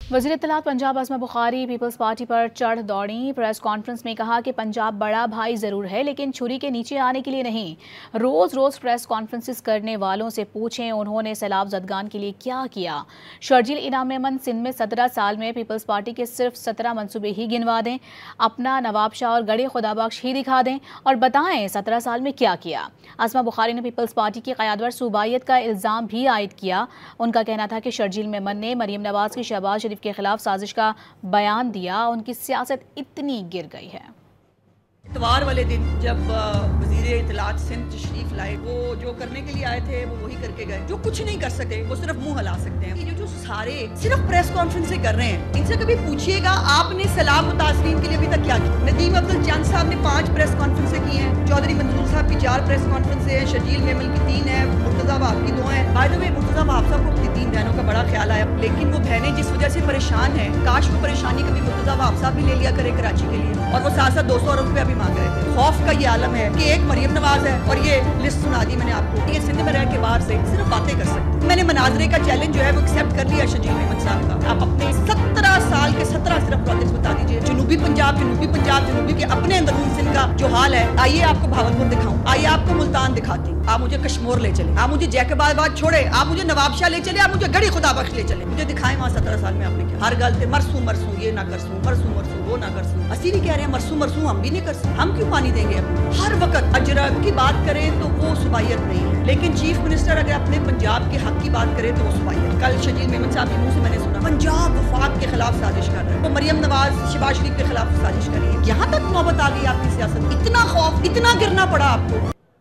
वज़ीर इत्तलात पंजाब आज़मा Bukhari peoples party पर चढ़ दौड़ी। प्रेस कॉन्फ्रेंस में कहा कि पंजाब बड़ा भाई ज़रूर है लेकिन छुरी के नीचे आने के लिए नहीं। रोज़ प्रेस कॉन्फ्रेंसेस करने वालों से पूछें उन्होंने सैलाब ज़दगान के लिए क्या किया। शर्जील इनाम मेमन सिंध में 17 साल में पीपल्स पार्टी के सिर्फ 17 मनसूबे ही गिनवा दें, अपना नवाब शाह और गड़े खुदाबख्श ही दिखा दें और बताएं 17 साल में क्या किया। आज़मा बुखारी ने पीपल्स पार्टी की क़यादत सूबाइयत का इल्ज़ाम भी आयद किया। उनका कहना था कि शर्जील मेमन ने मरीम नवाज की शहबाज शरीफ के खिलाफ साजिश का बयान दिया, उनकी सियासत इतनी गिर गई है। इतवार वाले दिन जब वज़ीर इत्तलात सिंध तशरीफ लाए, वो जो करने के लिए आए थे वो वही करके गए। जो कुछ नहीं कर सकते वो सिर्फ मुंह हिला सकते हैं। ये जो सारे सिर्फ प्रेस कॉन्फ्रेंस से कर रहे हैं, इनसे कभी पूछिएगा आपने सैलाब मुतासरीन के लिए अभी तक क्या किया। नदीम अब्दुल चंद साहब ने 5 प्रेस कॉन्फ्रेंस की हैं, चौधरी मंसूर साहब की 4 प्रेस कॉन्फ्रेंस है, शर्जील मेमन की 3 है, मुर्तज़ा वहाब की 2 है। By the way Murtaza Wahab साहब को अपनी 3 बहनों का बड़ा ख्याल आया, लेकिन वो बहनें जिस वजह से परेशान है, काश वो परेशानी कभी मुर्तज़ा वहाब साहब भी ले लिया करे कराची के लिए। और वो साथ 200 अरब रुपया भी मांग रहे थे। खौफ का ये आलम है कि एक मरियम नवाज है और ये लिस्ट सुना दी मैंने आपको। ये सिंध में रह के बाहर से सिर्फ बातें कर सकते। मैंने मनाजरे का चैलेंज जो है वो एक्सेप्ट कर लिया शर्जील मेमन साहब का। आप अपने 17 साल के 17 सिर्फ प्रोजेक्ट्स बता दीजिए। जनूबी पंजाब जनूबी के अपने अंदरून सिंध का जो हाल है, आइए आपको भावलपुर दिखाऊं, आइए आपको मुल्तान दिखाती हूँ, आप मुझे कश्मीर ले चले, आप मुझे जैकबाबाद छोड़े, आप मुझे नवाबशाह ले चले, आप मुझे गड़ी खुदाबख्श ले चले, मुझे दिखाएं वहाँ 17 साल में आपने क्या। हर गलते मरसू ये ना करसूं, मरसू वो ना करसूं। असी भी कह रहे हैं मरसू हम भी नहीं करसूं। हम क्यों पानी देंगे अपने। हर वक्त अजरक की बात करें तो वो सुबाइयत नहीं है, लेकिन चीफ मिनिस्टर अगर अपने पंजाब के हक की बात करे तो वो सुबाइयत। कल शर्जील मेमन साहब के मुंह से मैंने सुना पंजाब वफाक के खिलाफ साजिश कर रहे हैं, वो मरियम नवाज शहबाज शरीफ के खिलाफ साजिश कर रही है। यहाँ तक नौबत आ गई आपकी सियासत। इतना खौफ, इतना गिरना पड़ा आपको।